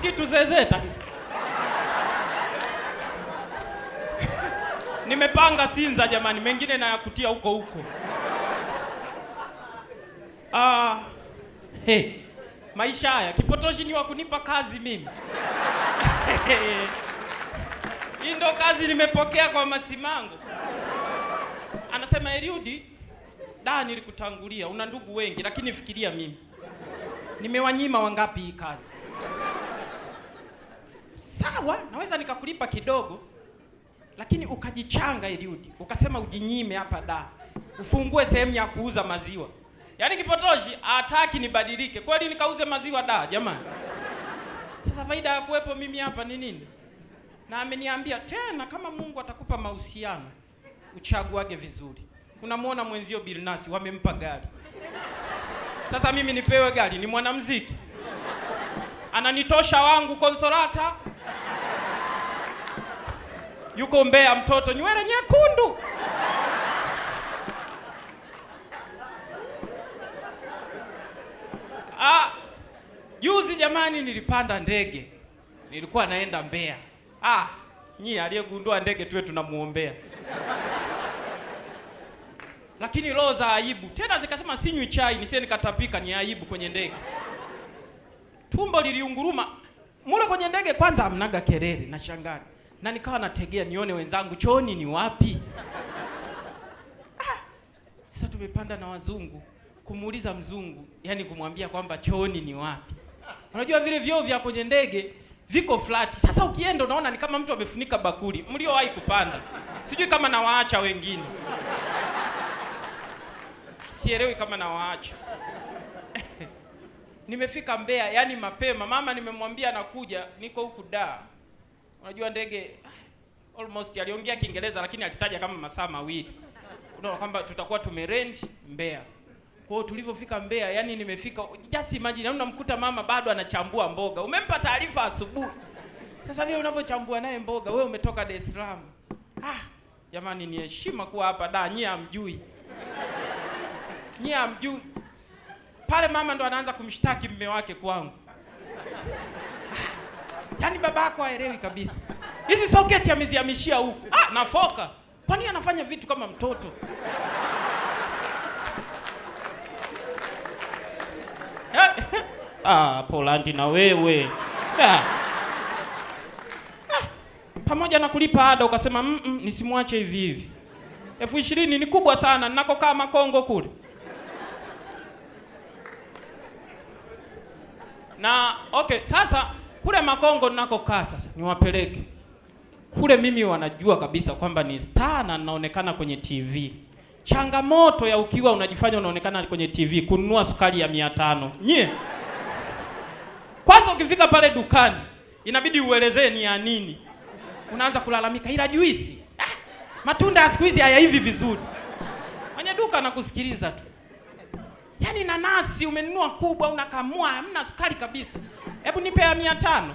akituzezeta. Nimepanga Sinza jamani, mengine na yakutia huko. Maisha haya kipotoshi ni wa kunipa kazi mimi. Hii ndo kazi nimepokea kwa masimango. Anasema Eliudi, nilikutangulia, una ndugu wengi, lakini fikiria mimi. Nimewanyima wangapi hii kazi? Sawa, naweza nikakulipa kidogo, lakini ukajichanga Eliudi, ukasema ujinyime hapa ufungue sehemu ya kuuza maziwa. Yaani kipotoshi hataki nibadilike. Kweli nikauze maziwa jamani. Sasa faida ya kuwepo mimi hapa ni nini? Na ameniambia tena kama Mungu atakupa mahusiano, uchaguage vizuri. Unamwona mwenzio Bilnasi wamempa gari. Sasa mimi nipewe gari, ni mwanamuziki. Ananitosha wangu Konsolata. Yuko Mbeya mtoto nywele nyekundu. Juzi jamani nilipanda ndege. Nilikuwa naenda Mbeya. Nyie aliyegundua ndege tuwe tunamuombea. Lakini roho za aibu. Tena zikasema sinywi chai, nisiye nikatapika, ni aibu kwenye ndege. Tumbo liliunguruma. Mule kwenye ndege kwanza hamnaga kelele na shangaa. Na nikawa nategea nione wenzangu chooni ni wapi. Sasa tumepanda na wazungu. Kumuuliza mzungu, yani kumwambia kwamba chooni ni wapi. Unajua vile vyoo vya kwenye ndege viko flat. Sasa ukienda unaona ni kama mtu amefunika bakuli. Mliowahi kupanda. Sijui kama nawaacha wengine. Sielewi kama nawaacha. Nimefika Mbeya yani mapema. Mama nimemwambia nakuja, niko huku Unajua ndege almost aliongea Kiingereza lakini alitaja kama masaa mawili. Unaona kwamba tutakuwa tumerent Mbeya. Kwa hiyo tulivyofika Mbeya, yani nimefika, just imagine unamkuta mama bado anachambua mboga. Umempa taarifa asubuhi. Sasa vile unavyochambua naye mboga, wewe umetoka Dar es Salaam. Jamani ni heshima kuwa hapa nyie hamjui. Nyie hamjui. Pale mama ndo anaanza kumshtaki mume wake kwangu. Yaani babako haelewi kabisa. Hizi socket amezihamishia huku. Nafoka. Kwani anafanya vitu kama mtoto? Polandi na wewe. Pamoja na kulipa ada ukasema nisimwache hivi. 20,000 ni kubwa sana, ninakokaa Makongo kule. Na sasa kule Makongo ninakokaa sasa niwapeleke. Kule mimi wanajua kabisa kwamba ni star na naonekana kwenye TV. Changamoto ya ukiwa unajifanya unaonekana kwenye TV, kununua sukari ya 500. Nyie. Kwanza ukifika pale dukani, inabidi uelezee ni ya nini. Unaanza kulalamika, ila juisi. Matunda ya siku hizi haya hivi vizuri. Mwenye duka anakusikiliza tu. Yaani nanasi umenunua kubwa unakamua, hamna sukari kabisa. Hebu nipe ya 500.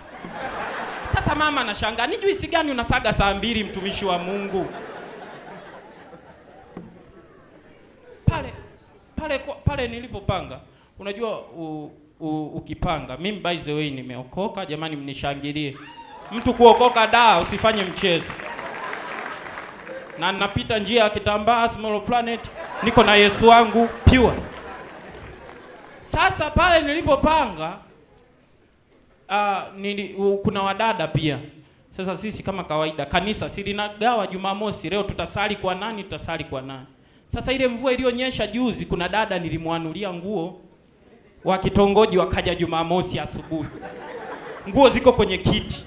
Sasa mama anashangaa, ni juisi gani unasaga saa 2 mtumishi wa Mungu? Pale nilipopanga, unajua ukipanga, mimi by the way nimeokoka, jamani mnishangilie. Mtu kuokoka usifanye mchezo. Na napita njia ya Kitambaa Small Planet, niko na Yesu wangu pure. Sasa pale nilipopanga kuna wadada pia. Sasa sisi kama kawaida kanisa silinagawa Jumamosi, leo tutasali kwa nani, tutasali kwa nani. Sasa ile mvua iliyonyesha juzi, kuna dada nilimwanulia nguo wa kitongoji wakaja Jumamosi asubuhi. Nguo ziko kwenye kiti.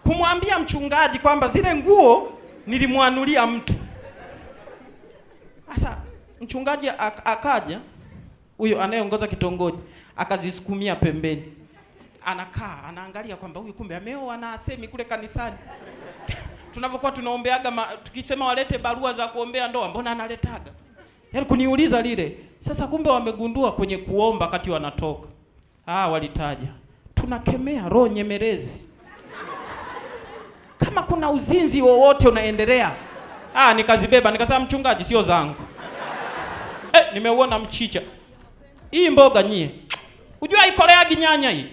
Kumwambia mchungaji kwamba zile nguo nilimwanulia mtu. Sasa mchungaji akaja, huyo anayeongoza kitongoji, akazisukumia pembeni. Anakaa, anaangalia kwamba huyu kumbe ameoa na asemi kule kanisani. Tunavyokuwa tunaombeaga tukisema walete barua za kuombea ndoa, mbona analetaga? Yaani kuniuliza lile. Sasa kumbe wamegundua kwenye kuomba kati wanatoka. Walitaja. Tunakemea roho nyemelezi. Kama kuna uzinzi wowote unaendelea. Nikazibeba, nikasema mchungaji sio zangu. Nimeuona mchicha. Hii mboga nyie. Unajua ikoleagi nyanya hii.